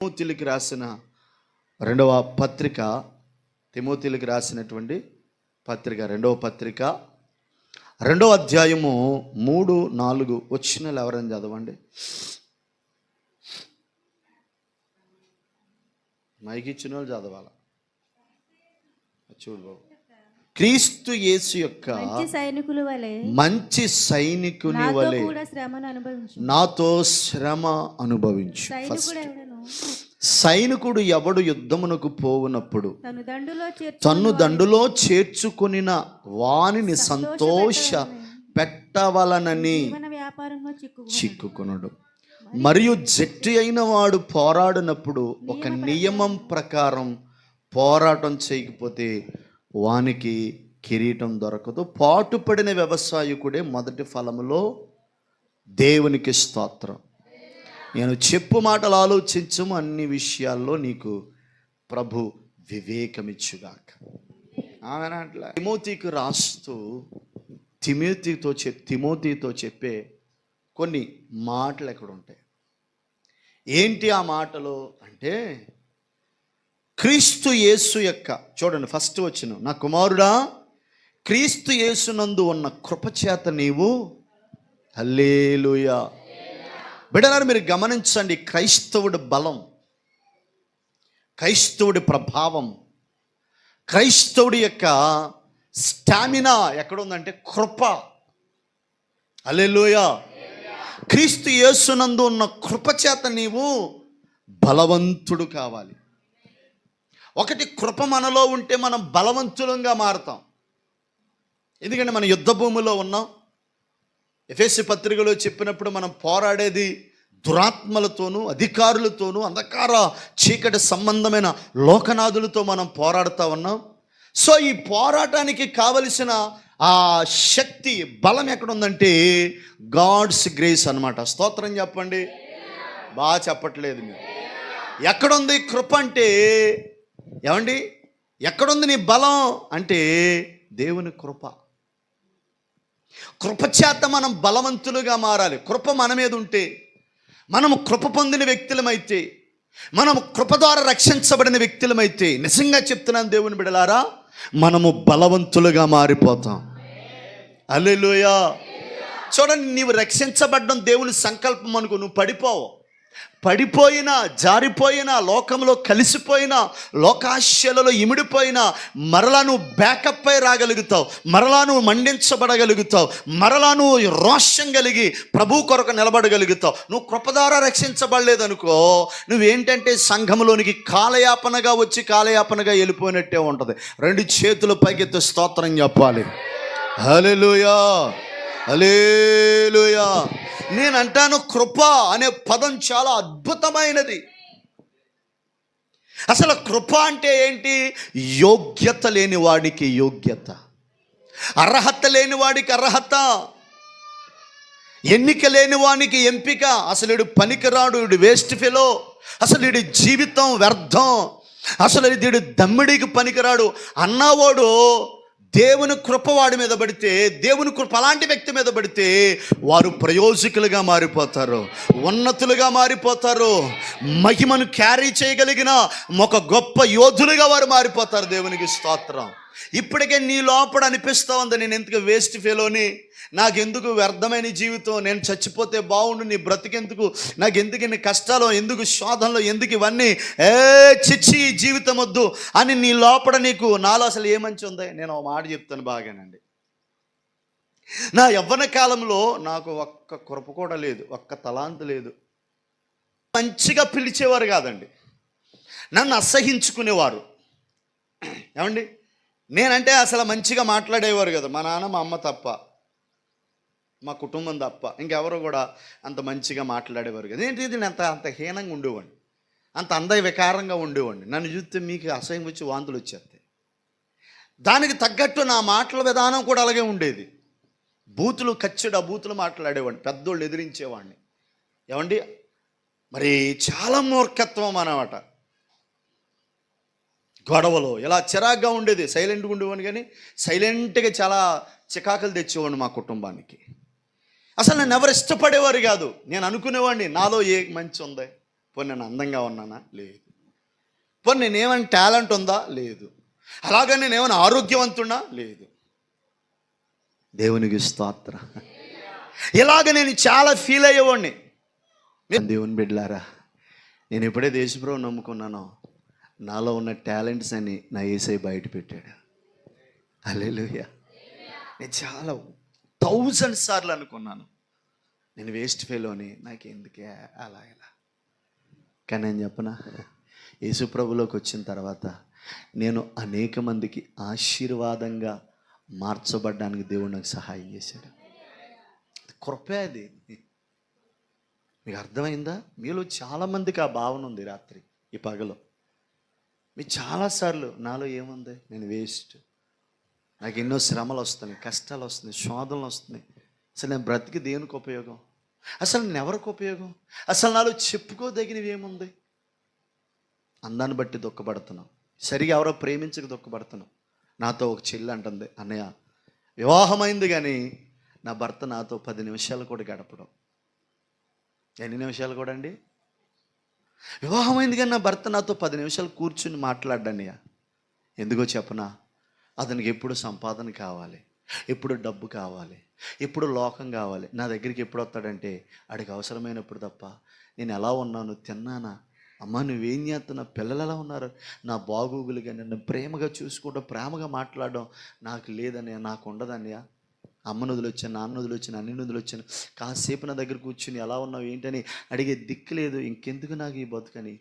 తిమోతికి రాసిన రెండవ పత్రిక, తిమోతికి రాసినటువంటి పత్రిక, రెండవ పత్రిక, రెండవ అధ్యాయము 3-4 వచనాలు ఎవరైనా చదవండి. మైకి ఇచ్చిన వాళ్ళు చదవాలా? చూడు బాబు. క్రీస్తు యేసు యొక్క మంచి సైనికుని వలె నాతో శ్రమ అనుభవించు. సైనికుడు ఎవడు యుద్ధమునకు పోవునప్పుడు తన్ను దండులో చేర్చుకొనిన వానిని సంతోష పెట్టవలనని చిక్కుకొనడు. మరియు జట్టు అయిన వాడు పోరాడినప్పుడు ఒక నియమం ప్రకారం పోరాటం చేయకపోతే వానికి కిరీటం దొరకదు. పాటుపడిన వ్యవసాయకుడే మొదటి ఫలములో దేవునికి స్తోత్రం. నేను చెప్పు మాటలు ఆలోచించము, అన్ని విషయాల్లో నీకు ప్రభు వివేకమిచ్చుగాక. ఆమె అట్లా తిమోతికి రాస్తూ తిమోతితో చెప్పే కొన్ని మాటలు ఎక్కడ ఉంటాయి. ఏంటి ఆ మాటలు అంటే, క్రీస్తు యేసు యొక్క, చూడండి ఫస్ట్ వచనం, నా కుమారుడా క్రీస్తు యేసునందు ఉన్న కృపచేత నీవు, హల్లెలూయా. బిడ్డలారా మీరు గమనించండి, క్రైస్తవుడి బలం, క్రైస్తవుడి ప్రభావం, క్రైస్తవుడి యొక్క స్టామినా ఎక్కడుందంటే కృప. హల్లెలూయా. క్రీస్తు యేసునందు ఉన్న కృపచేత నీవు బలవంతుడు కావాలి. ఒకటి, కృప మనలో ఉంటే మనం బలవంతులంగా మారుతాం. ఎందుకంటే మనం యుద్ధ భూమిలో ఉన్నాం. ఎఫెసీ పత్రికలో చెప్పినప్పుడు మనం పోరాడేది దురాత్మలతోనూ అధికారులతోనూ అంధకార చీకటి సంబంధమైన లోకనాథులతో మనం పోరాడుతూ ఉన్నాం. సో ఈ పోరాటానికి కావలసిన ఆ శక్తి, బలం ఎక్కడుందంటే గాడ్స్ గ్రేస్ అన్నమాట. స్తోత్రం చెప్పండి. బాగా చెప్పట్లేదు మీరు. ఎక్కడుంది కృప అంటే? ఏమండి, ఎక్కడుంది నీ బలం అంటే దేవుని కృప. కృప చేత మనం బలవంతులుగా మారాలి. కృప మన మీద ఉంటే, మనము కృప పొందిన వ్యక్తులమైతే, మనము కృప ద్వారా రక్షించబడిన వ్యక్తులమైతే, నిజంగా చెప్తున్నాను దేవుని బిడ్డలారా, మనము బలవంతులుగా మారిపోతాం. హల్లెలూయా. చూడండి, నీవు రక్షించబడ్డం దేవుని సంకల్పం అనుకో, నువ్వు పడిపోయినా జారిపోయినా, లోకంలో కలిసిపోయినా, లోకాశలలో ఇమిడిపోయినా, మరలా నువ్వు బ్యాకప్ అయి రాగలుగుతావు, మరలా నువ్వు మండించబడగలుగుతావు, మరలా నువ్వు రోషం కలిగి ప్రభు కొరకు నిలబడగలుగుతావు. నువ్వు కృప ద్వారా రక్షించబడలేదనుకో, నువ్వేంటంటే సంఘంలోనికి కాలయాపనగా వచ్చి కాలయాపనగా వెళ్ళిపోయినట్టే ఉంటుంది. 2 చేతుల పైకెత్తి స్తోత్రం చెప్పాలి. హల్లెలూయా, హల్లెలూయా. నేను అంటాను, కృప అనే పదం చాలా అద్భుతమైనది. అసలు కృప అంటే ఏంటి? యోగ్యత లేని వాడికి యోగ్యత, అర్హత లేని వాడికి అర్హత, ఎన్నిక లేని వానికి ఎంపిక. అసలు వీడు పనికిరాడు, వీడు వేస్ట్ ఫెలో, అసలు వీడి జీవితం వ్యర్థం, అసలు వీడు దమ్మిడికి పనికిరాడు అన్నవాడు దేవుని కృప వాడి మీద పడితే, దేవుని కృప అలాంటి వ్యక్తి మీద పడితే వారు ప్రయోజకులుగా మారిపోతారు, ఉన్నతులుగా మారిపోతారు, మహిమను క్యారీ చేయగలిగిన ఒక గొప్ప యోధులుగా వారు మారిపోతారు. దేవునికి స్తోత్రం. ఇప్పటికే నీ లోపల అనిపిస్తూ ఉంది, నేను ఎందుకు వేస్ట్ ఫెలోని, నాకెందుకు వ్యర్థమైన జీవితం, నేను చచ్చిపోతే బాగుండు, నీ బ్రతికెందుకు, నాకెందుకు ఇన్ని కష్టాలు, ఎందుకు శోధనలు, ఎందుకు ఇవన్నీ, చిచ్చి జీవితం వద్దు అని నీ లోపల నీకు, నాలో అసలు ఏ మంచి ఉంది. నేను ఒక మాట చెప్తాను బాగానండి. నా యవ్వన కాలంలో నాకు ఒక్క కృప కూడా లేదు, ఒక్క తలాంతు లేదు. మంచిగా పిలిచేవారు కాదండి, నన్ను అసహించుకునేవారు. ఏమండి, నేనంటే అసలు మంచిగా మాట్లాడేవారు కదా, మా నాన్న మా అమ్మ తప్ప, మా కుటుంబం తప్ప ఇంకెవరు కూడా అంత మంచిగా మాట్లాడేవారు కదా. ఏంటి, నేను అంత హీనంగా ఉండేవాడిని, అంత వికారంగా ఉండేవాడిని. నన్ను చూస్తే మీకు అసహ్యం వచ్చి వాంతులు వచ్చేస్తాయి. దానికి తగ్గట్టు నా మాటల విధానం కూడా అలాగే ఉండేది. బూతులు మాట్లాడేవాడిని, పెద్దోళ్ళు ఎదిరించేవాడిని. ఏమండి, మరి చాలా మూర్ఖత్వం అన్నమాట. గొడవలు ఇలా చిరాగ్గా ఉండేది. సైలెంట్గా ఉండేవాడిని, కానీ సైలెంట్గా చాలా చికాకులు తెచ్చేవాడిని మా కుటుంబానికి. అసలు నన్ను ఎవరు ఇష్టపడేవారు కాదు. నేను అనుకునేవాడిని, నాలో ఏ మంచి ఉంది, పోనీ నేను అందంగా ఉన్నానా? లేదు. పోనీ నేనేమైనా టాలెంట్ ఉందా? లేదు. అలాగని నేనేమైనా ఆరోగ్యవంతున్నా? లేదు. దేవునికి స్తోత్రం. ఇలాగ నేను చాలా ఫీల్ అయ్యేవాడిని. దేవుని బిడ్డలారా, నేను ఎప్పుడే యేసుప్రభువుని నమ్ముకున్నానో నాలో ఉన్న టాలెంట్స్ అని నా యేసయ్య బయట పెట్టాడు. హల్లెలూయా. నేను చాలా 1000 సార్లు అనుకున్నాను నేను వేస్ట్ ఫెలోని, నాకు ఎందుకే అలా ఇలా. కానీ నేను చెప్పనా, యేసుప్రభులోకి వచ్చిన తర్వాత నేను అనేక మందికి ఆశీర్వాదంగా మార్చబడ్డానికి దేవుడు నాకు సహాయం చేశాడు. కృపే అది. మీకు అర్థమైందా? మీలో చాలామందికి ఆ భావన ఉంది. రాత్రి ఈ పగలో మీరు చాలాసార్లు నాలో ఏముంది, నేను వేస్ట్, నాకు ఎన్నో శ్రమలు వస్తున్నాయి, కష్టాలు వస్తున్నాయి, శోధనలు వస్తున్నాయి, అసలు నేను బ్రతికి దేనికి ఉపయోగం, అసలు నేను ఎవరికి ఉపయోగం, అసలు నాలో చెప్పుకోదగినవి ఏముంది. అందాన్ని బట్టి దుఃఖపడుతున్నాం, సరిగా ఎవరో ప్రేమించక దుఃఖపడుతున్నాం. నాతో ఒక చెల్లి అంటుంది, అన్నయ్య వివాహమైంది కానీ నా భర్త నాతో 10 నిమిషాలు కూడా గడపడం. ఎన్ని నిమిషాలు కూడా అండి? వివాహమైంది కానీ నా భర్త నాతో 10 నిమిషాలు కూర్చుని మాట్లాడ్డాన్నయ్య. ఎందుకో చెప్పనా, అతనికి ఎప్పుడు సంపాదన కావాలి, ఎప్పుడు డబ్బు కావాలి, ఎప్పుడు లోకం కావాలి. నా దగ్గరికి ఎప్పుడు వస్తాడంటే ఆడికి అవసరమైనప్పుడు తప్ప. నేను ఎలా ఉన్నాను, తిన్నానా, అమ్మ నువ్వేం చేస్తున్నా, పిల్లలు ఎలా ఉన్నారు, నా బాగోగులుగా నన్ను ప్రేమగా చూసుకుంటూ ప్రేమగా మాట్లాడడం నాకు లేదన్నయ్య, నాకు ఉండదన్నయ్య. అమ్మను వదిలొచ్చాను, నాన్న వదిలొచ్చాను, అన్ని వదిలొచ్చాను, కాసేపు నా దగ్గర కూర్చుని ఎలా ఉన్నావు ఏంటని అడిగే దిక్కు లేదు. ఇంకెందుకు నాకు ఈ బతుకని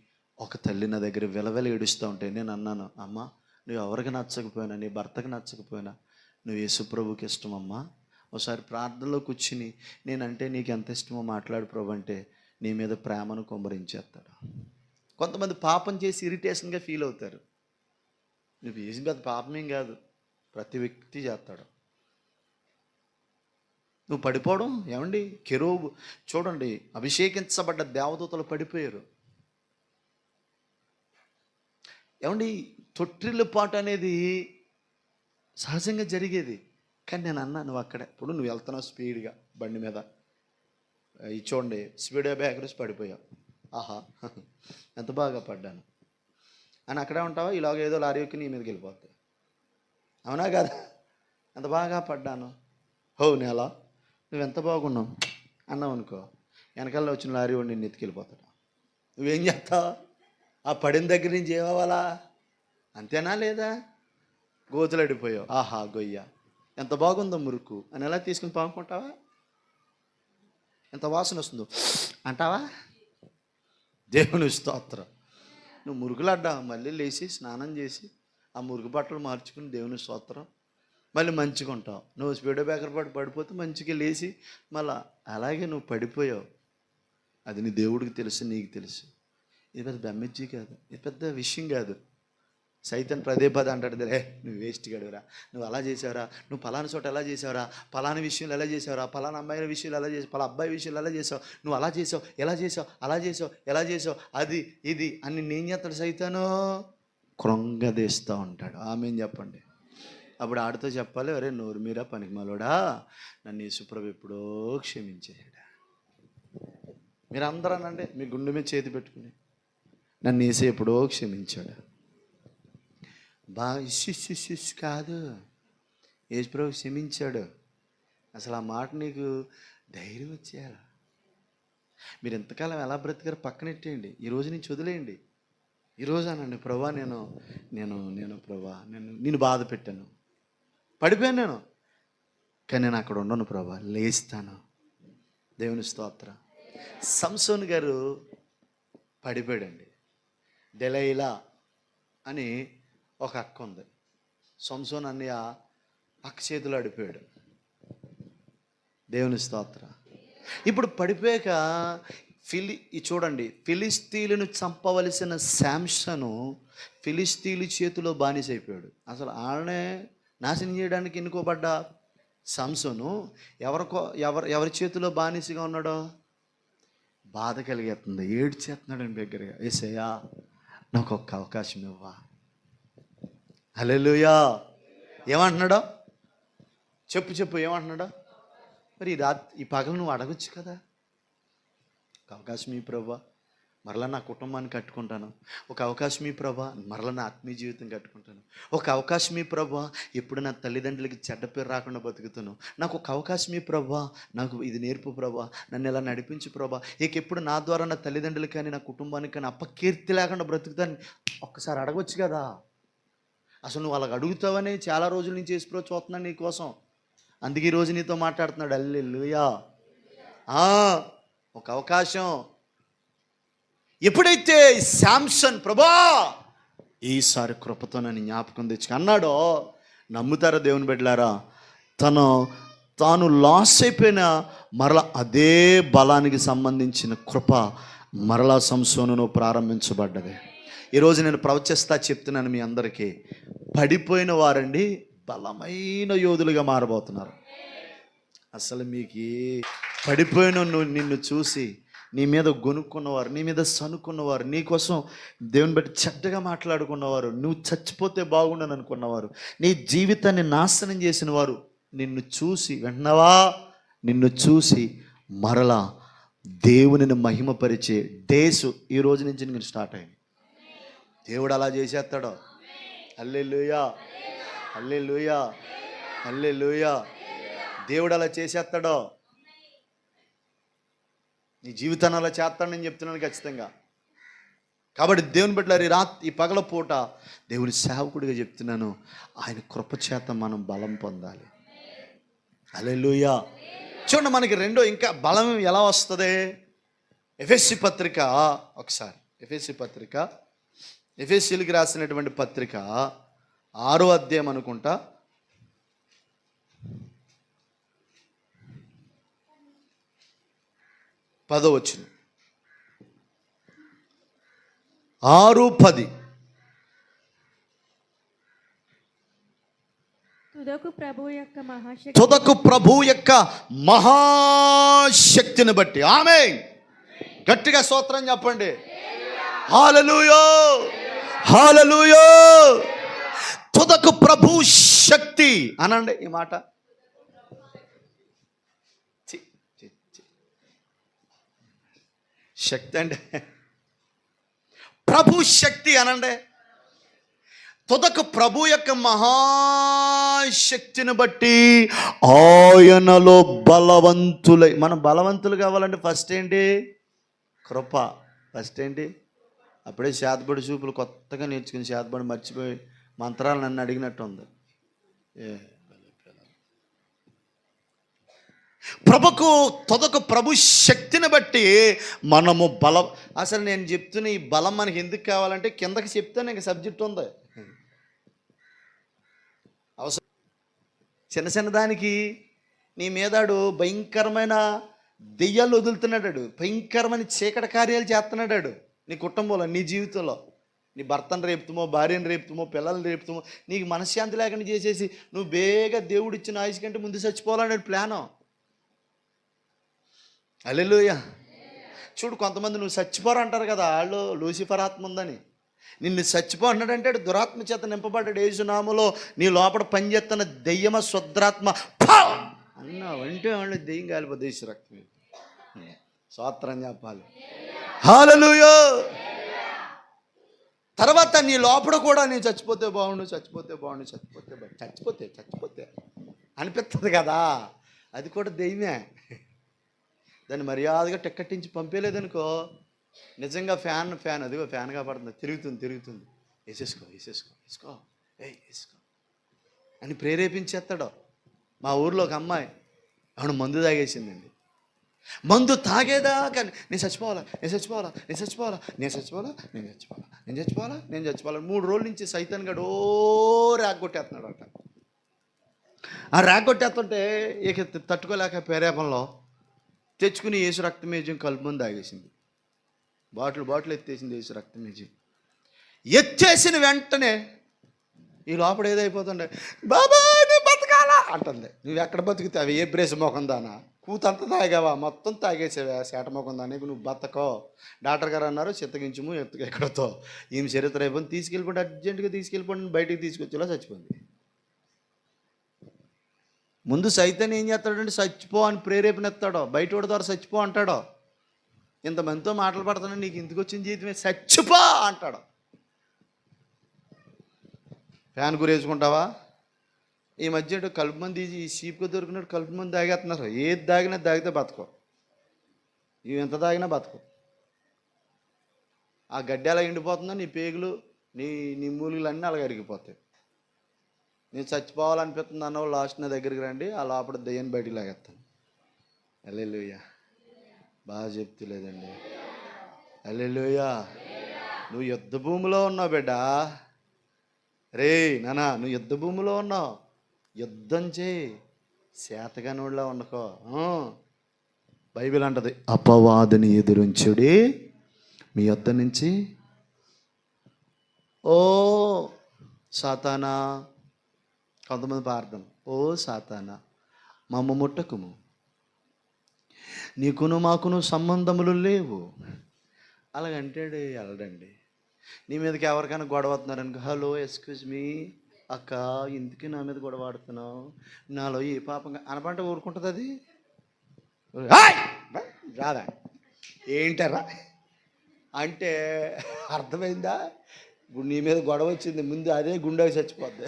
ఒక తల్లి నా దగ్గర విలవెల ఏడుస్తూ ఉంటే నేను అన్నాను, అమ్మ నువ్వు ఎవరికి నచ్చకపోయినా, నీ భర్తకు నచ్చకపోయినా నువ్వు యేసుప్రభుకి ఇష్టమమ్మా. ఒకసారి ప్రార్థనలో కూర్చుని నేనంటే నీకు ఎంత ఇష్టమో మాట్లాడు ప్రభు అంటే నీ మీద ప్రేమను కుమ్మరించేస్తాడు. కొంతమంది పాపం చేసి ఇరిటేషన్గా ఫీల్ అవుతారు. నువ్వు చేసిన పెద్ద పాపమేం కాదు, ప్రతి వ్యక్తి చేస్తాడు. నువ్వు పడిపోవడం ఏమండి, కెరూబు చూడండి, అభిషేకించబడ్డ దేవదూతలు పడిపోయారు. ఏమండి, తొట్టిల్లు పాటు అనేది సహజంగా జరిగేది. కానీ నేను అన్నా, నువ్వు అక్కడే ఇప్పుడు నువ్వు వెళ్తున్నావు స్పీడ్గా బండి మీద, ఇది చూడండి స్పీడ్గా బ్యాకరేసి పడిపోయావు, ఆహా ఎంత బాగా పడ్డాను అని అక్కడే ఉంటావా, ఇలాగ ఏదో లారీ ఎక్కి నీ మీదకి వెళ్ళిపోతాయి. అవునా కదా? ఎంత బాగా పడ్డాను, హో నేలా నువ్వెంత బాగున్నావు అన్నావు అనుకో, వెనకాల వచ్చిన లారీ వాడు నిన్ను ఎత్తుకెళ్ళిపోతాడు. నువ్వేం చేస్తావు, ఆ పడిన దగ్గర నుంచి ఏమవ్వాలా, అంతేనా లేదా? గోతులు అడిపోయావు, ఆహా గొయ్య ఎంత బాగుందో మురుకు అని ఎలా తీసుకుని పాముకుంటావా? ఎంత వాసన వస్తుందో అంటావా? దేవుని స్తోత్రం. నువ్వు మురుగులడ్డా మళ్ళీ లేచి స్నానం చేసి ఆ మురుగు బట్టలు మార్చుకుని దేవుని స్తోత్రం మళ్ళీ మంచిగా ఉంటావు. నువ్వు స్పీడ్ బ్రేకర్ పడిపోతే మంచిగా లేచి మళ్ళా అలాగే నువ్వు పడిపోయావు. అది నీ దేవుడికి తెలుసు, నీకు తెలుసు. ఇది పెద్ద బెమ్మెజ్జీ కాదు, ఇది పెద్ద విషయం కాదు. సైతం పదే అంటాడు, నువ్వు వేస్ట్ గడువురా, నువ్వు అలా చేసావురా, నువ్వు పలానా చోట ఎలా చేసావురా, పలానా విషయంలో ఎలా చేసావురా, పలానా అమ్మాయిల విషయంలో ఎలా చేసావు, పలా అబ్బాయి విషయంలో ఎలా చేసావు, నువ్వు అలా చేసావు, ఎలా చేసావు, అలా చేసావు, ఎలా చేసావు, అది ఇది అని నేను చేస్తాడు సైతాను, కృంగదీస్తూ ఉంటాడు. ఆమెం చెప్పండి. అప్పుడు ఆడితో చెప్పాలి, అరే నోరు మీరా పనికిమాలోడా, నన్ను యేసుప్రభు ఎప్పుడో క్షమించేసాడా. మీరు అందరూ అనండి, మీ గుండె మీద చేతి పెట్టుకుని, నన్ను యేసు ఎప్పుడో క్షమించాడు. బాగా ఇష్యూ కాదు, యేసుప్రభు క్షమించాడు. అసలు ఆ మాట నీకు ధైర్యం వచ్చేయాలి. మీరు ఎంతకాలం ఎలా బ్రతికారు పక్కనెట్టేయండి, ఈరోజు నుంచి వదిలేయండి. ఈరోజు అనండి, ప్రభా నేను ప్రభా నేను బాధ పెట్టాను, పడిపోయాను నేను, కానీ నేను అక్కడ ఉండను ప్రభా, లేస్తాను. దేవుని స్తోత్రం. సంసోన్ గారు పడిపోయాడండి. దెలైలా అని ఒక అక్క ఉంది. సంసోన్ అన్నయ్య అక్క చేతులు అడిపోయాడు. దేవుని స్తోత్రం. ఇప్పుడు పడిపోయాక చూడండి, ఫిలిస్తీయులను చంపవలసిన శాంసను ఫిలిస్తీయుల చేతిలో బానిసైపోయాడు. అసలు ఆడనే నాశనం చేయడానికి ఎన్నుకోబడ్డ సంసోను ఎవరి చేతిలో బానిసగా ఉన్నాడో బాధ కలిగేస్తుంది, ఏడ్చేస్తున్నాడు అని దగ్గరగా, యేసయ్యా నాకు ఒక్క అవకాశం ఇవ్వా. హల్లెలూయా. ఏమంటున్నాడో చెప్పు ఏమంటున్నాడో. మరి ఈ పగలు నువ్వు అడగొచ్చు కదా, ఒక అవకాశం ఈ ప్రభువా, మరలా నా కుటుంబాన్ని కట్టుకుంటాను. ఒక అవకాశం ఈ ప్రభా, మరలా నా ఆత్మీయ జీవితం కట్టుకుంటాను. ఒక అవకాశం ఈ ప్రభా, ఎప్పుడు నా తల్లిదండ్రులకి చెడ్డ పేరు రాకుండా బతుకుతాను. నాకు ఒక అవకాశం ఈ ప్రభా, నాకు ఇది నేర్పు ప్రభా, నన్ను ఇలా నడిపించు ప్రభా. ఇక ఎప్పుడు నా ద్వారా నా తల్లిదండ్రులకి కానీ నా కుటుంబానికి కానీ అపకీర్తి లేకుండా బ్రతుకుతాను. ఒక్కసారి అడగొచ్చు కదా. అసలు నువ్వు అలాగ అడుగుతావని చాలా రోజుల నుంచి యేసుప్రభు చూస్తున్నాను నీ కోసం. అందుకే ఈరోజు నీతో మాట్లాడుతున్నాడు. హల్లెలూయా. ఒక అవకాశం. ఎప్పుడైతే శాంసన్ ప్రభా ఈసారి కృపతో నన్ను జ్ఞాపకం తెచ్చుకు అన్నాడో, నమ్ముతారా దేవుని బిడ్డలారా, తాను లాస్ అయిపోయిన మరలా అదే బలానికి సంబంధించిన కృప మరలా సంసోనును ప్రారంభించబడ్డది. ఈరోజు నేను ప్రవచిస్తా చెప్తున్నాను మీ అందరికీ, పడిపోయిన వారండి బలమైన యోధులుగా మారబోతున్నారు. అసలు మీకు పడిపోయిన నిన్ను చూసి నీ మీద గొనుక్కున్నవారు, నీ మీద సనుక్కున్నవారు, నీ కోసం దేవుని బట్టి చెడ్డగా మాట్లాడుకున్నవారు, నువ్వు చచ్చిపోతే బాగుండని అనుకున్నవారు, నీ జీవితాన్ని నాశనం చేసిన వారు నిన్ను చూసి విన్నావా, నిన్ను చూసి మరలా దేవునిని మహిమపరిచే డేస్ ఈ రోజు నుంచి నీకు స్టార్ట్ అయింది. దేవుడు అలా చేసేస్తాడో. హల్లెలూయా, హల్లెలూయా, హల్లెలూయా. దేవుడు అలా చేసేస్తాడో. నీ జీవితాన్ని అలా చేస్తాడు నేను చెప్తున్నాను ఖచ్చితంగా. కాబట్టి దేవుని బిడ్డలారా, ఈ పగల పూట దేవుని సేవకుడిగా చెప్తున్నాను, ఆయన కృపచేత మనం బలం పొందాలి. హల్లెలూయా. చూడండి, మనకి రెండో ఇంకా బలం ఎలా వస్తుంది? ఎఫెసీ పత్రిక, ఒకసారి ఎఫెసీ పత్రిక, ఎఫెసీయులకు రాసినటువంటి పత్రిక 6వ అధ్యాయం అనుకుంటా, 10వ వచనం. 6:10. తుదకు ప్రభువు యొక్క మహాశక్తిని బట్టి. ఆమేన్. గట్టిగా స్తోత్రం చెప్పండి. హల్లెలూయా, హల్లెలూయా. తుదకు ప్రభు శక్తి అనండి ఈ మాట. శక్తి అంటే ప్రభు శక్తి అనండి. తుదకు ప్రభు యొక్క మహాశక్తిని బట్టి ఆయనలో బలవంతులై. మనం బలవంతులు కావాలంటే ఫస్ట్ ఏంటి? కృప. ఫస్ట్ ఏంటి? అప్పుడే శాతబడి చూపులు కొత్తగా నేర్చుకుని శాతబడి మర్చిపోయి మంత్రాలు నన్ను అడిగినట్టు ఉంది. తుదకు ప్రభు శక్తిని బట్టి మనము బలం. అసలు నేను చెప్తున్న ఈ బలం మనకి ఎందుకు కావాలంటే కిందకి చెప్తాను, ఇంక సబ్జెక్ట్ ఉంది. అవసరం చిన్న చిన్న దానికి నీ మీదాడు భయంకరమైన దెయ్యాలు వదులుతున్నాడు, భయంకరమైన చీకటి కార్యాలు చేస్తున్నాడు నీ కుటుంబంలో, నీ జీవితంలో. నీ భర్తను రేపుతామో, భార్యను రేపుతామో, పిల్లల్ని రేపుతామో, నీకు మనశ్శాంతి లేకుండా చేసేసి నువ్వు బేగా దేవుడు ఇచ్చిన ఆయుష్ కంటే ముందు చచ్చిపోవాలనే ప్లాను. హల్లెలూయా. చూడు, కొంతమంది నువ్వు చచ్చిపోరు అంటారు కదా, వాళ్ళు లూసిఫర్ ఆత్మ ఉందని. నిన్ను చచ్చిపో అన్నాడంటే దురాత్మ చేత నింపబడ్డాడు. యేసునామములో నీ లోపల పనిచేస్తున్న దెయ్యమ శుద్రాత్మ అన్నావు అంటే వాళ్ళు దెయ్యం కాలిపోతే యేసు రక్తం. స్తోత్రం చెప్పాలి. హల్లెలూయా. తర్వాత నీ లోపల కూడా నేను చచ్చిపోతే బాగుండు, చచ్చిపోతే బాగుండు, చచ్చిపోతే అనిపిస్తుంది కదా, అది కూడా దెయ్యమే. దాన్ని మర్యాదగా టిక్కెట్టించి పంపేలేదనుకో, నిజంగా ఫ్యాన్ అదిగో ఫ్యాన్గా పడుతుంది, తిరుగుతుంది, వేసేసుకో అని ప్రేరేపించేస్తాడు. మా ఊర్లో ఒక అమ్మాయి ఆవిడ మందు తాగేసిందండి. మందు తాగేదా కానీ నేను చచ్చిపోవాలా 3 రోజుల నుంచి సైతాన్ గడు ర్యాక్ కొట్టేస్తున్నాడు అట. ఆ ర్యాక్ కొట్టేస్తుంటే ఇక తట్టుకోలేక పేరేపంలో తెచ్చుకుని యేసు రక్తమేజం కలుపుని తాగేసింది. బాటిల్ ఎత్తేసింది యేసు రక్తమేజం. ఎత్తేసిన వెంటనే ఈ లోపల ఏదైపోతుండే, బాబా నువ్వు బతకాలా అంటుంది. నువ్వు ఎక్కడ బతుకుతావు? ఏ బ్రేస్ మొఖం దానా, కూతంతా తాగావా, మొత్తం తాగేసావా సేట మొఖం దాన్ని, నువ్వు బతకో. డాక్టర్ గారు అన్నారు చిత్తగించుము ఎక్కడతో, ఏం చరిత్ర అయిపోయింది, తీసుకెళ్ళిపోండి, అర్జెంటుగా తీసుకెళ్ళిపోండి, బయటికి తీసుకొచ్చేలా చచ్చిపోయింది. ముందు సైతాన్ని ఏం చేస్తాడంటే చచ్చిపో అని ప్రేరేపణ ఎత్తాడో, బయట వాడి ద్వారా చచ్చిపో అంటాడో. ఇంతమందితో మాటలు పడుతున్నాను, నీకు ఇంటికి వచ్చిన జీవితమే చచ్చిపో అంటాడు. ఫ్యాన్ గురేసుకుంటావా? ఈ మధ్య కలుపు మంది ఈ చీప్గా దొరికినట్టు కలుపు మంది తాగేస్తున్నారు. ఏది తాగినా తాగితే బతకో, ఇవి ఎంత తాగినా బతకో. ఆ గడ్డి అలా ఎండిపోతుందా, నీ పేగులు నీ మూలికలు అన్నీ అలాగ అరిగిపోతాయి. నేను చచ్చిపోవాలనిపిస్తుంది అన్నవాళ్ళు లాస్ట్ నా దగ్గరికి రండి, ఆ లోపల దయ్యాన్ని బయటికి లాగేస్తాను. హల్లెలూయా, బాగా చెప్తలేదండి. హల్లెలూయా. నువ్వు యుద్ధ భూమిలో ఉన్నావు బిడ్డ. రే నానా, నువ్వు యుద్ధ భూమిలో ఉన్నావు. యుద్ధం చేయి, శాతగానోళ్ళ ఉండకో. బైబిల్ అంటది, అపవాదిని ఎదురించుడి మీ యొద్ద నుంచి. ఓ సాతానా, కొంతమంది ప్రార్థన, ఓ సాతానా మమ్మ ముట్టకుము, నీకును మాకును సంబంధములు లేవు. అలాగంటాడు వెళ్ళడండి. నీ మీదకి ఎవరికైనా గొడవ అవుతున్నారనుకో, హలో ఎక్స్క్యూజ్ మీ అక్క, ఇందుకే నా మీద గొడవ ఆడుతున్నావు, నాలో ఏ పాపంగా అనపంట ఊరుకుంటుంది. అది రాదా ఏంటరా అంటే అర్థమైందా? ఇప్పుడు నీ మీద గొడవ వచ్చింది, ముందు అదే గుండెకి చచ్చిపోద్ది.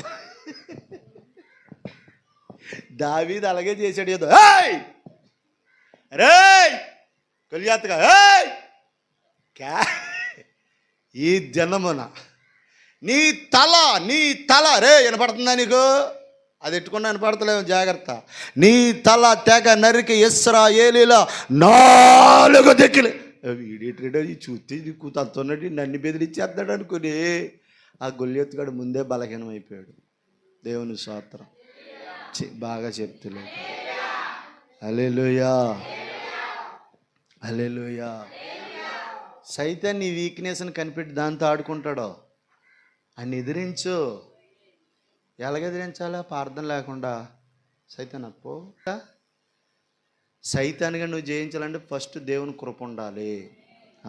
దావీదు అలాగే చేశాడు. ఏదో రే కొలియాతగా ఈ జనమున నీ తల రే వినపడుతుందా నీకు? అది ఎట్టుకున్నా వినపడతలేము, జాగ్రత్త. నీ తల తెగ నరికి ఇశ్రాయేలీల 4 దిక్కులు. వీడేటో ఈ చూస్తే నీకు తత్తున్నట్టు నన్ను బెదిరించేస్తాడు అనుకుని ఆ గొల్యెత్తుగాడు ముందే బలహీనం అయిపోయాడు. దేవుని స్తోత్రం. బాగా చెప్తలేదు. హల్లెలూయా, హల్లెలూయా. సైతాన్ నీ వీక్నెస్ని కనిపెట్టి దాంతో ఆడుకుంటాడో అని ఎదిరించు. ఎలాగ ఎదిరించాలా? ప్రార్థన లేకుండా. సైతాన్ అప్పో సైతాన్గా నువ్వు జయించాలంటే ఫస్ట్ దేవుని కృప ఉండాలి.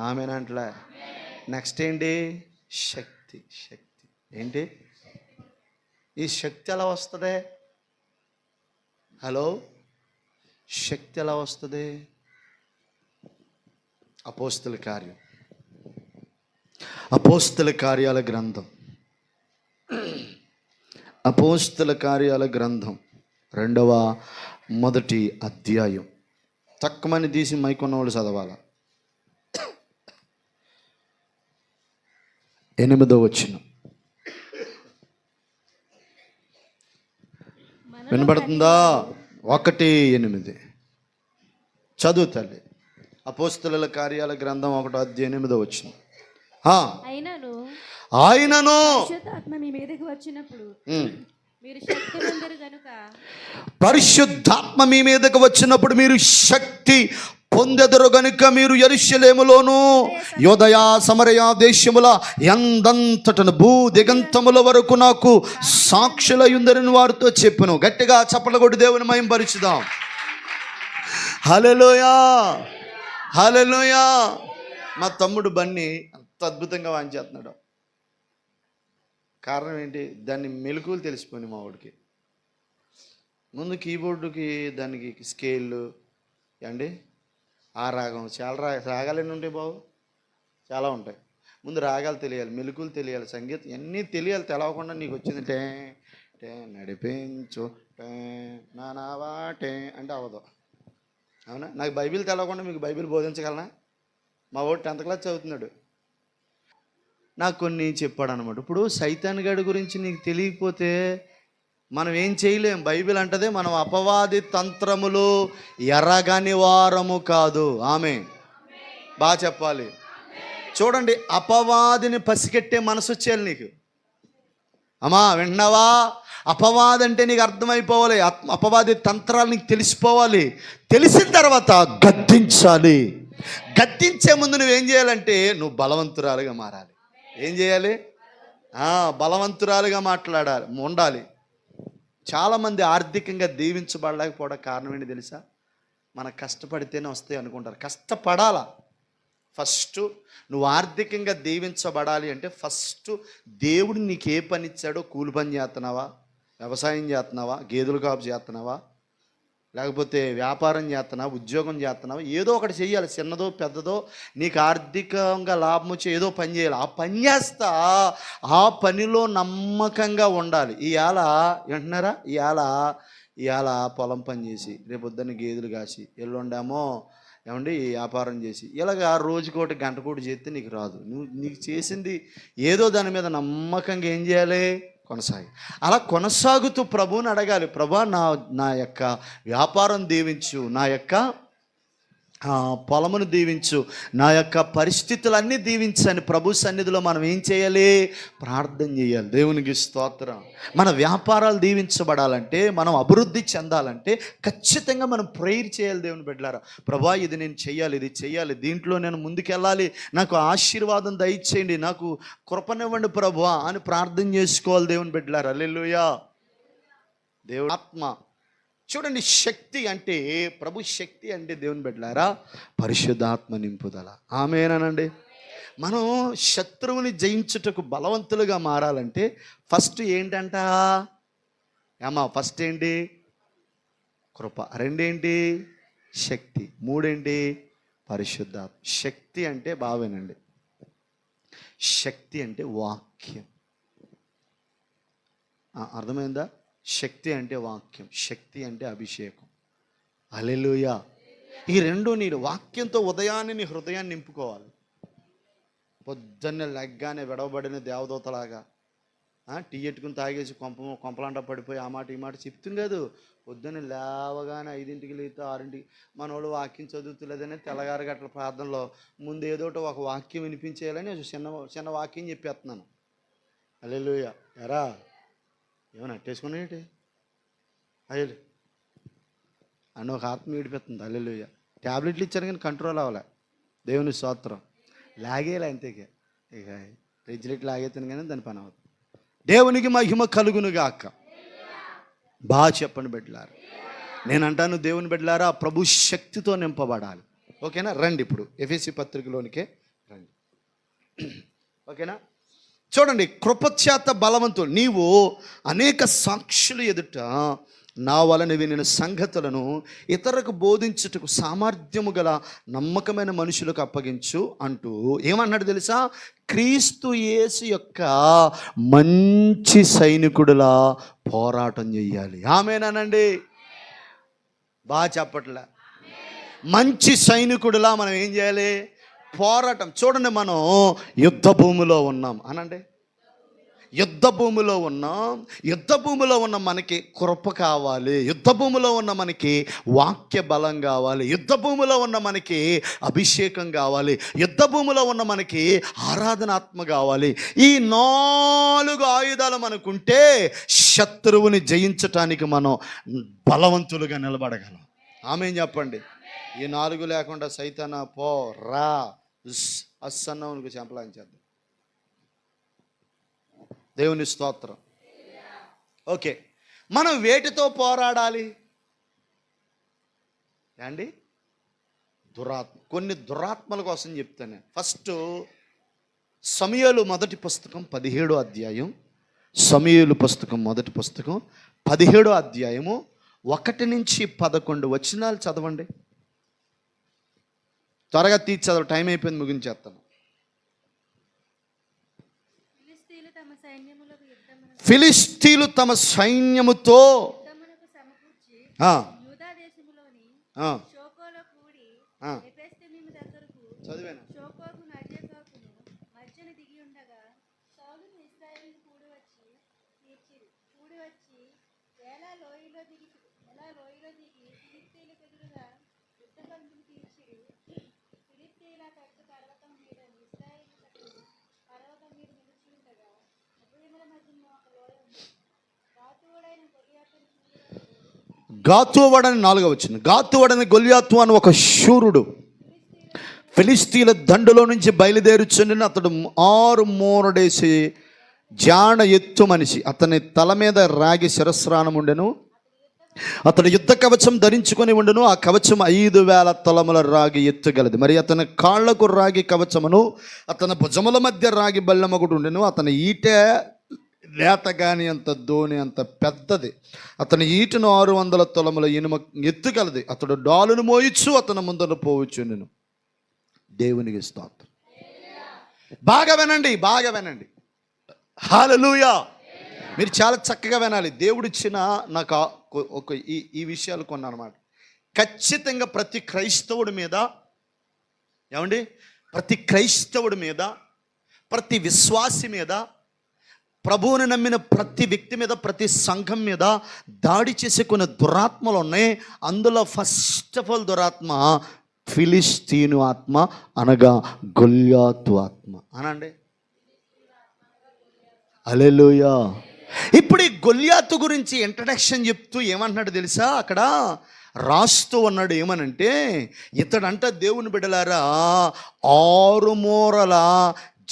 ఆమెనంటలే. నెక్స్ట్ ఏంటి? శక్తి. ఏంటి ఈ శక్తి? ఎలా వస్తుంది? హలో, శక్తి ఎలా వస్తుంది? అపోస్తల కార్యాల గ్రంథం, అపోస్తల కార్యాల గ్రంథం 2వ అధ్యాయం. తక్కువని తీసి మైకున్న వాళ్ళు చదవాల. 8వ వచనం వినబడుతుందా? 1:8 చదువు తల్లి. అపోస్తలుల కార్యాల గ్రంథం 1వ అధ్యాయం 8వ వచనం. ఆయనను పరిశుద్ధాత్మ మీ మీదకి వచ్చినప్పుడు మీరు శక్తి పొందెదరు గనుక మీరు యెరూషలేములోను యూదయ సమరయ దేశముల ఎందంతటను భూ దిగంతముల వరకు నాకు సాక్షులయ్యుందరని వారితో చెప్పెను. గట్టిగా చప్పట్లు కొట్టి దేవుని మహిమపరచుదాం. హల్లెలూయా, హల్లెలూయా. మా తమ్ముడు బన్నీ అంత అద్భుతంగా వాయించేస్తున్నాడు. కారణం ఏంటి? దాన్ని మెలకువలు తెలిసిపోయింది మా వాడికి. ముందు కీబోర్డుకి దానికి స్కేళ్ళు అండి, ఆ రాగం, చాలా రాగాలు ఎన్ని ఉంటాయి బాబు? చాలా ఉంటాయి. ముందు రాగాలు తెలియాలి, మెలకువలు తెలియాలి, సంగీతం అన్నీ తెలియాలి. తెలవకుండా నీకు వచ్చింది టే టే నడిపించు టే నానావా టే అంటే అవ్వదు. అవునా? నాకు బైబిల్ తెలవకుండా మీకు బైబిల్ బోధించగలనా? మా వాడు 10th క్లాస్ చదువుతున్నాడు. నాకు కొన్ని చెప్పాడు అనమాట. ఇప్పుడు సైతాన్ గడి గురించి నీకు తెలియకపోతే మనం ఏం చేయలేం. బైబిల్ అంటదే మనం అపవాది తంత్రములు ఎరగని వారము కాదు. ఆమె బాగా చెప్పాలి. చూడండి, అపవాదిని పసిగట్టే మనసు వచ్చేయాలి నీకు. అమ్మా విన్నావా? అపవాది అంటే నీకు అర్థమైపోవాలి. అపవాది తంత్రాలు నీకు తెలిసిపోవాలి. తెలిసిన తర్వాత గద్దించాలి. గద్దించే ముందు నువ్వేం చేయాలంటే నువ్వు బలవంతురాలుగా మారాలి. ఏం చేయాలి? బలవంతురాలుగా ఉండాలి. చాలామంది ఆర్థికంగా దీవించబడలేకపోవడం కారణం ఏంటి తెలుసా? మన కష్టపడితేనే వస్తాయి అనుకుంటారు. కష్టపడాలా. ఫస్ట్ నువ్వు ఆర్థికంగా దీవించబడాలి అంటే ఫస్ట్ దేవుడు నీకు ఏ పని ఇచ్చాడో, కూలి పని చేస్తున్నావా, వ్యవసాయం చేస్తున్నావా, గేదెలు కాపు చేస్తున్నావా, లేకపోతే వ్యాపారం చేస్తున్నావు, ఉద్యోగం చేస్తున్నావు, ఏదో ఒకటి చెయ్యాలి, చిన్నదో పెద్దదో, నీకు ఆర్థికంగా లాభం వచ్చి ఏదో పని చేయాలి. ఆ పని చేస్తా ఆ పనిలో నమ్మకంగా ఉండాలి. ఇవాళ వింటున్నారా, ఇవాళ పొలం పని చేసి రేపు పొద్దున్న గేదెలు కాసి ఎల్లుండేమో ఏమండి వ్యాపారం చేసి ఇలాగా రోజుకోటి గంటకోటి చేస్తే నీకు రాదు. నీకు చేసింది ఏదో దాని మీద నమ్మకంగా ఏం చేయాలి, కొనసాగి. అలా కొనసాగుతూ ప్రభువుని అడగాలి, ప్రభా నా యొక్క వ్యాపారం దీవించు, నా యొక్క పొలమును దీవించు, నా యొక్క పరిస్థితులన్నీ దీవించని ప్రభు సన్నిధిలో మనం ఏం చేయాలి, ప్రార్థన చేయాలి. దేవునికి స్తోత్రం. మన వ్యాపారాలు దీవించబడాలంటే, మనం అభివృద్ధి చెందాలంటే ఖచ్చితంగా మనం ప్రేయర్ చేయాలి. దేవుని బిడ్డలారా, ప్రభా ఇది నేను చెయ్యాలి, ఇది చెయ్యాలి, దీంట్లో నేను ముందుకెళ్ళాలి, నాకు ఆశీర్వాదం దయచేయండి, నాకు కృపనివ్వండి ప్రభువా అని ప్రార్థన చేసుకోవాలి. దేవుని బిడ్డలారా, హల్లెలూయా. దేవుడు ఆత్మ. చూడండి, శక్తి అంటే, ప్రభు శక్తి అంటే దేవుని బిడ్డలారా పరిశుద్ధాత్మ నింపుదల. ఆమేనండి. మనం శత్రువుని జయించుటకు బలవంతులుగా మారాలంటే ఫస్ట్ ఏంటంట ఫస్ట్ ఏంటి, కృప. రెండేంటి, శక్తి. మూడేంటి, పరిశుద్ధాత్మ. శక్తి అంటే బావేనండి, శక్తి అంటే వాక్యం. అర్థమైందా? శక్తి అంటే వాక్యం, శక్తి అంటే అభిషేకం. హల్లెలూయా. ఈ రెండు నీరు వాక్యంతో ఉదయాన్నే నీ హృదయాన్ని నింపుకోవాలి. పొద్దున్నే లెగ్గానే విడవబడిన దేవదూతలాగా టీ ఎట్టుకుని తాగేసి కొంపలాంట పడిపోయి ఆ మాట ఈ మాట చెప్తుంది కాదు. పొద్దున్నే లేవగానే 5ంటికి లేతే 6ంటికి మనోళ్ళు వాక్యం చదువుతులేదని తెల్లగారు గట్ల ప్రార్థనలో ముందు ఏదోటి ఒక వాక్యం వినిపించేయాలని చిన్న వాక్యం చెప్పేస్తున్నాను. హల్లెలూయా. ఎరా ఏమైనా అట్టేసుకున్నాయేంటి అయ్యలు అని ఒక ఆత్మ ఏడిపోతుంది. హల్లెలూయా. ట్యాబ్లెట్లు ఇచ్చారు కానీ కంట్రోల్ అవ్వలే. దేవుని స్తోత్రం. లాగేలా అంతేగా, ఇక రెజ్లెట్ లాగేతాను కానీ దాని పని అవ్వదు. దేవునికి మహిమ కలుగునుగాక. బాగా చెప్పండి బిడ్డలారా. నేను అంటాను దేవుని బిడ్డలారా ప్రభు శక్తితో నింపబడాలి. ఓకేనా? రండి ఇప్పుడు ఎఫెసీ పత్రికలోనికే రండి. ఓకేనా? చూడండి, కృపచేత బలవంతులు. నీవు అనేక సాక్షులు ఎదుట నా వలన వినిన సంగతులను ఇతరులకు బోధించుటకు సామర్థ్యము గల నమ్మకమైన మనుషులకు అప్పగించు అంటూ ఏమన్నాడు తెలుసా? క్రీస్తు యేసు యొక్క మంచి సైనికుడిలా పోరాటం చెయ్యాలి. ఆమేనండి. బాగా చెప్పట్లే. మంచి సైనికుడిలా మనం ఏం చేయాలి? పోరాటం. చూడండి, మనం యుద్ధ భూమిలో ఉన్నాం అనండి. యుద్ధ భూమిలో ఉన్నాం. యుద్ధ భూమిలో ఉన్న మనకి కృప కావాలి, యుద్ధ భూమిలో ఉన్న మనకి వాక్య బలం కావాలి, యుద్ధ భూమిలో ఉన్న మనకి అభిషేకం కావాలి, యుద్ధ భూమిలో ఉన్న మనకి ఆరాధనాత్మ కావాలి. ఈ 4 ఆయుధాలు మనకుంటే శత్రువుని జయించటానికి మనం బలవంతులుగా నిలబడగలం. ఆమేన్ చెప్పండి. ఈ 4 లేకుండా సైతాన పో రా అస్సన్నవునికి చెంపలాంచేద్దాం. దేవుని స్తోత్రం. ఓకే, మనం వేటితో పోరాడాలి అండి? దురాత్మ. కొన్ని దురాత్మల కోసం చెప్తాను. ఫస్ట్ సమూయేలు మొదటి పుస్తకం 17వ అధ్యాయం. సమూయేలు పుస్తకం మొదటి పుస్తకం 17వ అధ్యాయము 1 నుంచి 11 వచనాలు చదవండి. త్వరగా తీర్చి చదవ, టైం అయిపోయింది, ముగించేస్తాను. ఫిలిస్తీన్లు తమ సైన్యముతో చదివాను. గాతువడని 4వ వచనం. గాతువడని గొల్యాతు అని ఒక శూరుడు ఫిలిస్తీన్ల దండులో నుంచి బయలుదేరుచుండిన అతడు 6 మూరడేసి జాన ఎత్తు మనిషి. అతని తల మీద రాగి శిరస్రాణం ఉండెను. అతడు యుద్ధ కవచం ధరించుకొని ఉండెను. ఆ కవచం 5,000 తలముల రాగి ఎత్తుగలది. మరి అతని కాళ్లకు రాగి కవచమును, అతని భుజముల మధ్య రాగి బల్లెమొకటి ఉండెను. అతని ఈట నేతగాని అంత ధోని అంత పెద్దది. అతని ఈటను 600 తులముల ఇనుమ ఎత్తుగలది. అతడు డాలును మోయచ్చు, అతని ముందర పోవచ్చు. నేను దేవునికి స్తోత్రం. బాగా వినండి, బాగా వినండి. హల్లెలూయా. మీరు చాలా చక్కగా వినాలి. దేవుడిచ్చిన నాకు ఒక ఈ విషయాలు కొన్ని అన్నమాట. ఖచ్చితంగా ప్రతి క్రైస్తవుడి మీద, ఏమండి, ప్రతి క్రైస్తవుడి మీద, ప్రతి విశ్వాసి మీద, ప్రభువుని నమ్మిన ప్రతి వ్యక్తి మీద, ప్రతి సంఘం మీద దాడి చేసే కొన్ని దురాత్మలు ఉన్నాయి. అందులో ఫస్ట్ ఆఫ్ ఆల్ దురాత్మ ఫిలిస్తీను ఆత్మ, అనగా గొల్యాతు ఆత్మ అనండి. హల్లెలూయా. ఇప్పుడు ఈ గొల్యాతు గురించి ఇంట్రడక్షన్ చెప్తూ ఏమంటున్నాడు తెలుసా? అక్కడ రాస్తూ ఉన్నాడు. ఏమనంటే, ఇతడంట దేవుని బిడ్డలారా 6 మూరల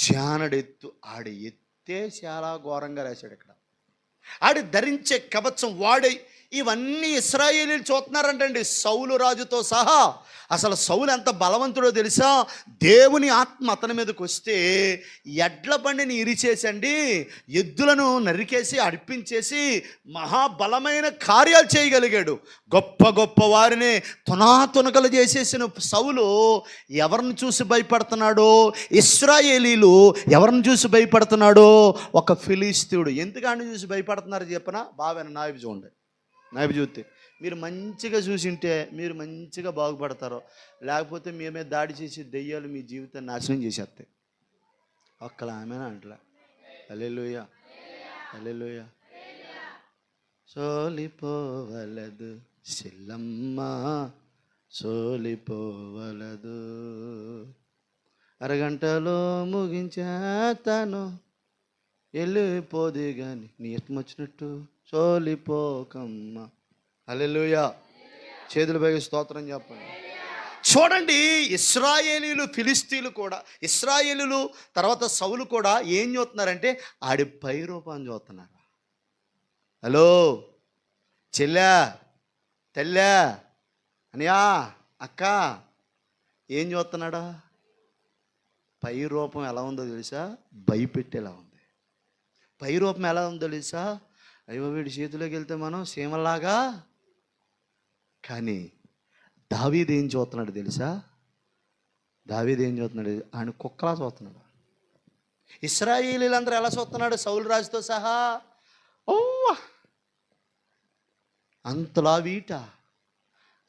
జానడెత్తు. ఆడి ఎత్తే చాలా ఘోరంగా రాశాడు ఇక్కడ. ఆడి ధరించే కవచం వాడే. ఇవన్నీ ఇశ్రాయేలీలు చూస్తున్నారంటండి, సౌలు రాజుతో సహా. అసలు సౌలు ఎంత బలవంతుడో తెలుసా? దేవుని ఆత్మ అతని మీదకి వస్తే ఎడ్ల బండిని ఇరిచేసండి, ఎద్దులను నరికేసి అర్పించేసి మహాబలమైన కార్యాలు చేయగలిగాడు. గొప్ప గొప్ప వారిని తునాతునకలు చేసేసిన సౌలు ఎవరిని చూసి భయపడుతున్నాడో? ఇశ్రాయేలీలు ఎవరిని చూసి భయపడుతున్నాడో? ఒక ఫిలిస్తీయుడు. ఎందుకని చూసి భయపడుతున్నారు చెప్పనా? బాగా నాయబు చూడండి. నాయబు చూస్తే మీరు మంచిగా చూసింటే మీరు మంచిగా బాగుపడతారు. లేకపోతే మీ మీద దాడి చేసి దెయ్యాలు మీ జీవితాన్ని నాశనం చేసేస్తాయి. ఒక్కలా ఆమెనా అంటలా. హల్లెలూయా, హల్లెలూయా. సోలిపోవలదు సిల్లమ్మ, సోలిపోవలదు, అరగంటలో ముగించేస్తాను, వెళ్ళిపోదు కానీ నీ ఇష్టం వచ్చినట్టు సోలిపోకమ్మ. హల్లెలూయా. చేతుల పైకి స్తోత్రం చెప్పండి. చూడండి, ఇశ్రాయేలీలు, ఫిలిస్తీన్లు కూడా, ఇశ్రాయేలీలు తర్వాత సౌలు కూడా ఏం చూస్తున్నారంటే ఆడి పై రూపాన్ని చూస్తున్నారు. హలో చెల్లా, తెల్లా, అనియా, అక్క, ఏం చూస్తున్నాడా? పై రూపం ఎలా ఉందో తెలుసా? భయపెట్టేలా ఉంది. పై రూపం ఎలా ఉందో తెలుసా? అయ్యో వీడి చేతిలోకి వెళ్తే మనం సీమల్లాగా. కానీ దావీదు ఏం చూస్తున్నాడు తెలుసా? దావీదు ఏం చూస్తున్నాడు? ఆయన కుక్కలా చూస్తున్నాడు. ఇశ్రాయేలీలందరూ ఎలా చూస్తున్నాడు? సౌలు రాజుతో సహా. ఓ అంతలా వీట.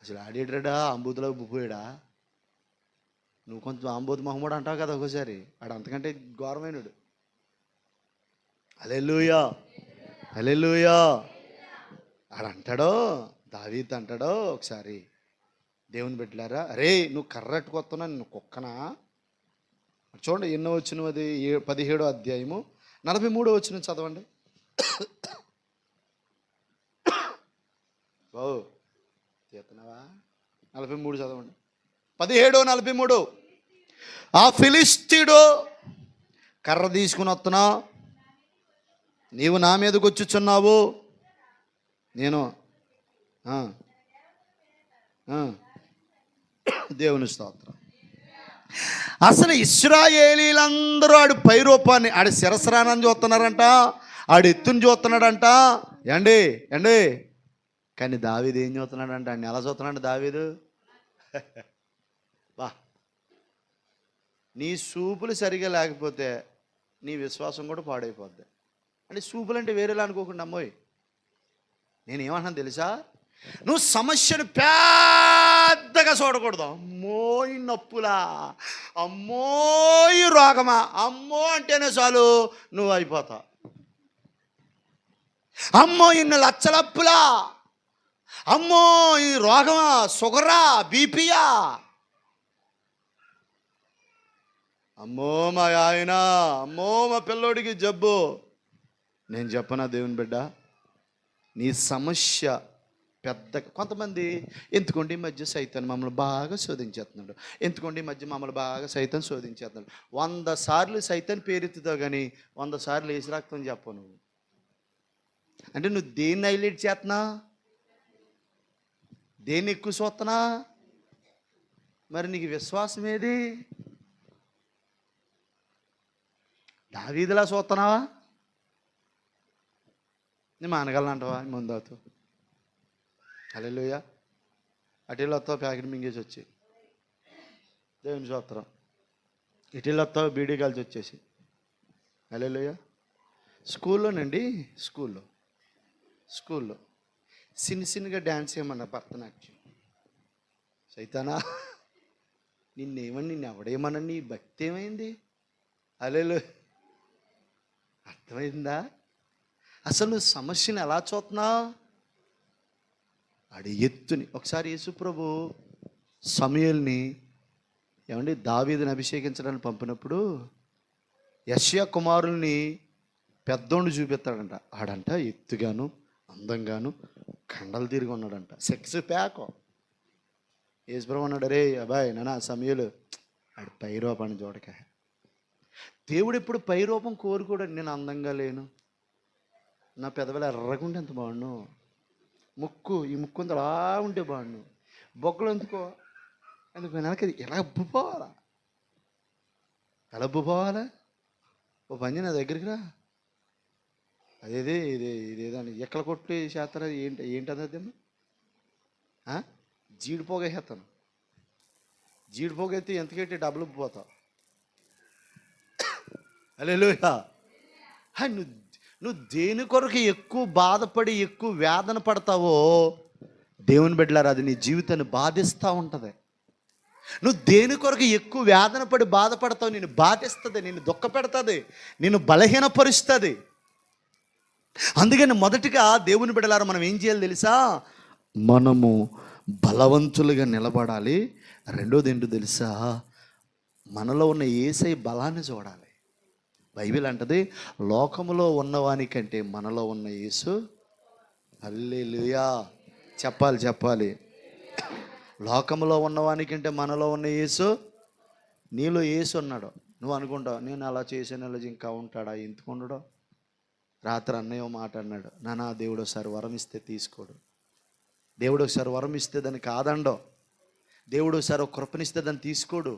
అసలు ఆడేడ్రాడా? అంబూతులో పోయాడా? నువ్వు కొంచెం అంబూతు మహమ్మూడు అంటావు కదా ఒకసారి. ఆడు అంతకంటే ఘోరమైనడు. హల్లెలూయా, హల్లెలూయా. ఆడంటాడో, దావీదు అంటాడో ఒకసారి, దేవుని బిడ్డలారా, అరే నువ్వు కర్రట్టుకొస్తున్నా నువ్వు కుక్కనా? చూడండి ఎన్నో వచ్చిన, అది 17వ అధ్యాయము 43వ వచనం చదవండి. ఓ తీస్తున్నావా? 43 చదవండి. 17:43. ఆ ఫిలిస్తీయుడు కర్ర తీసుకుని వస్తున్నా, నీవు నా మీదకి వచ్చుచున్నావు, నేను దేవుని స్తోత్రం. అసలు ఇశ్రాయేలీలందరూ ఆడు పై రూపాన్ని, ఆడి శిరస్రానాన్ని చూస్తున్నారంట, ఆడు ఎత్తుని చూస్తున్నాడంట. ఏండి ఏండి. కానీ దావీదు ఏం చూస్తున్నాడంట? ఆయన ఎలా చూస్తున్నాడు దావీదు? బా, నీ చూపులు సరిగా లేకపోతే నీ విశ్వాసం కూడా పాడైపోద్ది. అంటే చూపులు అంటే వేరేలా అనుకోకుండా అమ్మోయ్. నేనేమంటున్నాను తెలుసా? నువ్వు సమస్యను పెద్దగా చూడకూడదు. అమ్మోయి నొప్పులా, అమ్మోయి రోగమా, అమ్మో అంటేనే చాలు నువ్వు అయిపోతావు. అమ్మో ఇన్ని లచ్చలప్పులా, అమ్మో ఈ రోగమా, షుగరా, బీపీయా, అమ్మో మా ఆయన, అమ్మో మా పిల్లోడికి జబ్బు. నేను చెప్పనా దేవుని బిడ్డ, నీ సమస్య పెద్ద. కొంతమంది ఎందుకోండి ఈ మధ్య సైతాన్ని మమ్మల్ని బాగా శోధించేస్తున్నాడు, ఎందుకోండి ఈ మధ్య మమ్మల్ని బాగా సైతాన్ని శోధించేస్తున్నాడు. 100 సార్లు సైతాన్ని పేరెత్తుతావు కానీ 100 సార్లు వేసి రాక్తం చెప్పవు నువ్వు. అంటే నువ్వు దేన్ని హైలైట్ చేస్తున్నా, దేన్ని ఎక్కువ చూస్తున్నా? మరి నీకు విశ్వాసం ఏది? దావీదులా చూస్తున్నావా? నేను మానగలనంటావా ముందు అవుతావు? హల్లెలూయా. అటెళ్ళు వస్తావు ప్యాకెట్ మింగేసి వచ్చి, దేవుని స్తోత్రం. ఇటెళ్ళు వస్తావు బీడీ కలిసి వచ్చేసి. హల్లెలూయా. స్కూల్లోనండి, స్కూల్లో చిన్నగా డ్యాన్స్ చేయమన్నా, భరతనాట్యం. సైతానా, నిన్ను ఎవడేమన్నా, నీ భక్తి ఏమైంది? హల్లెలూయా. అర్థమైందా? అసలు నువ్వు సమస్యను ఎలా చూస్తున్నావు? ఆడి ఎత్తుని. ఒకసారి యేసుప్రభు సమూయేలుని ఏమండి దావీదుని అభిషేకించడానికి పంపినప్పుడు యెషయా కుమారుల్ని పెద్దోడిని చూపిస్తాడంట. ఆడంట ఎత్తుగాను అందంగాను కండలు తిరిగి ఉన్నాడంట, 6 ప్యాక్. యేసుప్రభు అన్నాడు, రే అబ్బాయి నాన్న సమూయేలు, ఆడి పై రూపాన్ని చూడక. దేవుడు ఎప్పుడు పై రూపం కోరుకోడండి. నేను అందంగా లేను, నా పెదవులు ఎర్రగుంటే ఎంత బాగుండు, ఈ ముక్కు అంత అలా ఉంటే బాగుండు, బొగ్గలు ఎందుకు వెనక ఎలా ఉబ్బుపోవాలా, ఓ పని నా దగ్గరికి రా, ఇదేదాన్ని ఎక్కడ కొట్టి చేస్తారా, ఏంటది అదేమో జీడిపోగ వేస్తాను. జీడిపోగ అయితే ఎంతకైతే డబ్బులు ఉబ్బిపోతావు. హల్లెలూయా. నువ్వు దేని కొరకు ఎక్కువ బాధపడి ఎక్కువ వేదన పడతావో దేవుని బిడ్డలారా, అది నీ జీవితాన్ని బాధిస్తూ ఉంటుంది. నువ్వు దేని కొరకు ఎక్కువ వేదన పడి బాధపడతావు, నేను బాధిస్తుంది, నేను దుఃఖపెడుతుంది, నేను బలహీనపరుస్తుంది. అందుకని మొదటిగా దేవుని బిడ్డలారా మనం ఏం చేయాలి తెలుసా? మనము బలవంతులుగా నిలబడాలి. రెండోది ఏంటో తెలుసా? మనలో ఉన్న యేసయ్య బలాన్ని చూడాలి. బైబిల్ అంటది, లోకములో ఉన్నవానికంటే మనలో ఉన్న యేసు. హల్లెలూయా. చెప్పాలి. లోకములో ఉన్నవానికంటే మనలో ఉన్న యేసు. నీలో యేసు ఉన్నాడు. నువ్వు అనుకుంటావు, నేను అలా చేసాను, ఇంకా ఉంటాడా, ఎందుకు ఉండడు? రాత్రి అన్నయ్య మాట అన్నాడు, నానా దేవుడు ఒకసారి వరం ఇస్తే తీసుకోడు, దేవుడు ఒకసారి వరం ఇస్తే దాన్ని కాదండో, దేవుడు ఒకసారి ఒక కృపనిస్తే దాన్ని తీసుకోడు.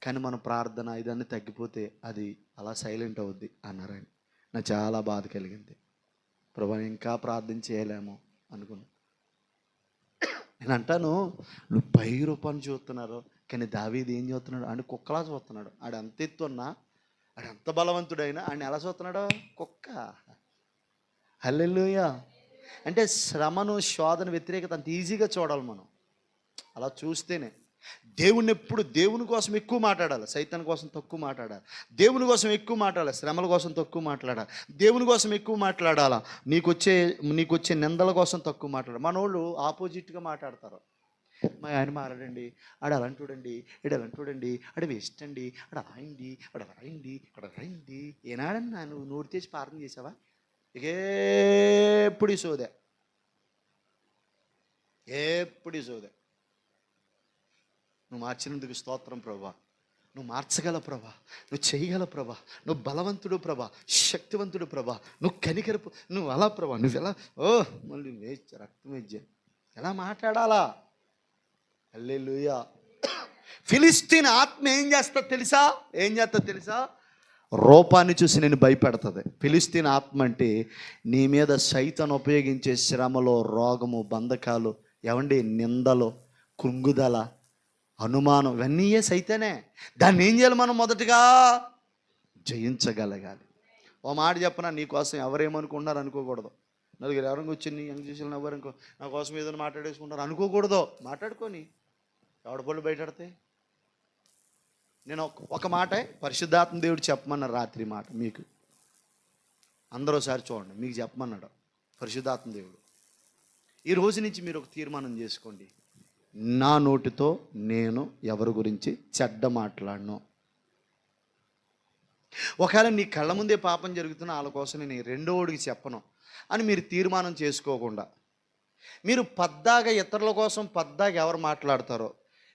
కానీ మన ప్రార్థన ఇదన్నీ తగ్గిపోతే అది అలా సైలెంట్ అవుద్ది అన్నారు ఆయన. నాకు చాలా బాధ కలిగింది. ప్రభు ఇంకా ప్రార్థన చేయలేము అనుకున్నా. నేను అంటాను, నువ్వు పై రూపాన్ని చూస్తున్నారు, కానీ దావీదు ఏం చూస్తున్నాడు? ఆడు కుక్కలా చూస్తున్నాడు. ఆడు ఎంత ఎత్తున్నా, ఆడు ఎంత బలవంతుడైనా ఆడిని ఎలా చూస్తున్నాడు? కుక్క. హల్లెలూయా. అంటే శ్రమను, శోధన, వ్యతిరేకత అంత ఈజీగా చూడాలి మనం. అలా చూస్తేనే దేవుని ఎప్పుడు దేవుని కోసం ఎక్కువ మాట్లాడాలి, సైతాన్ కోసం తక్కువ మాట్లాడాలి. దేవుని కోసం ఎక్కువ మాట్లాడాలి, శ్రమల కోసం తక్కువ మాట్లాడాలి. దేవుని కోసం ఎక్కువ మాట్లాడాలా, నీకొచ్చే నిందల కోసం తక్కువ మాట్లాడాలి. మనోళ్ళు ఆపోజిట్గా మాట్లాడతారు. మా ఆయన మారాడండి, ఆడ అలాంటూడండి, ఇడలంటూడండి, ఆడ వేస్ట్ అండి, ఆడ రాయింది, ఆడ రాయింది, ఆడ రాయింది. ఏనాడన్నా నువ్వు నోరు తెచ్చి ప్రార్థన చేసావా? ఎప్పుడు సోదే, ఎప్పుడు సోదే. నువ్వు మార్చినందుకు స్తోత్రం ప్రభా, నువ్వు మార్చగల ప్రభా, నువ్వు చేయగల ప్రభా, నువ్వు బలవంతుడు ప్రభా, శక్తివంతుడు ప్రభా, నువ్వు కనికరపు, నువ్వు అలా ప్రభా, నువ్వు ఎలా మళ్ళీ రక్తం వేజ్జే ఎలా మాట్లాడాలా? హల్లెలూయా. ఫిలిస్తీన్ ఆత్మ ఏం చేస్తా తెలుసా? రూపాన్ని చూసి నేను భయపెడుతుంది. ఫిలిస్తీన్ ఆత్మ అంటే నీ మీద సైతాను ఉపయోగించే శ్రమలో, రోగము, బంధకాలు, నిందలు, కృంగుదల, అనుమానం, ఇవన్నీ సైతానే. దాన్ని ఏం చేయాలి? మనం మొదటగా జయించగలగాలి. ఓ మాట చెప్పనా, నీ కోసం ఎవరేమనుకుంటున్నారు అనుకోకూడదు. నలుగురు ఎవరికి వచ్చింది యంగ్ చూసిన ఎవరనుకో, నా కోసం ఏదైనా మాట్లాడేసుకుంటారు అనుకోకూడదు. మాట్లాడుకొని ఎవడ పళ్ళు బయటడతాయి. నేను ఒక మాట పరిశుద్ధాత్మ దేవుడు చెప్పమన్నారు రాత్రి మాట, మీకు అందరూ ఒకసారి చూడండి, మీకు చెప్పమన్నాడు పరిశుద్ధాత్మ దేవుడు. ఈ రోజు నుంచి మీరు ఒక తీర్మానం చేసుకోండి, నా నోటితో నేను ఎవరి గురించి చెడ్డ మాట్లాడను. ఒకవేళ నీ కళ్ళ ముందే పాపం జరుగుతున్నా వాళ్ళ కోసం నేను రెండోడికి చెప్పను అని మీరు తీర్మానం చేసుకోకుండా, మీరు పద్దాగా ఇతరుల కోసం పద్దాగా ఎవరు మాట్లాడతారో,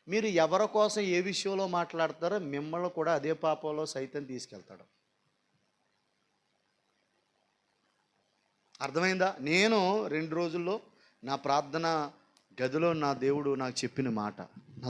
మీరు ఎవరి కోసం ఏ విషయంలో మాట్లాడతారో మిమ్మల్ని కూడా అదే పాపంలో సైతం తీసుకెళ్తాడు. అర్థమైందా? నేను 2 రోజుల్లో నా ప్రార్థన గదిలో నా దేవుడు నాకు చెప్పిన మాట,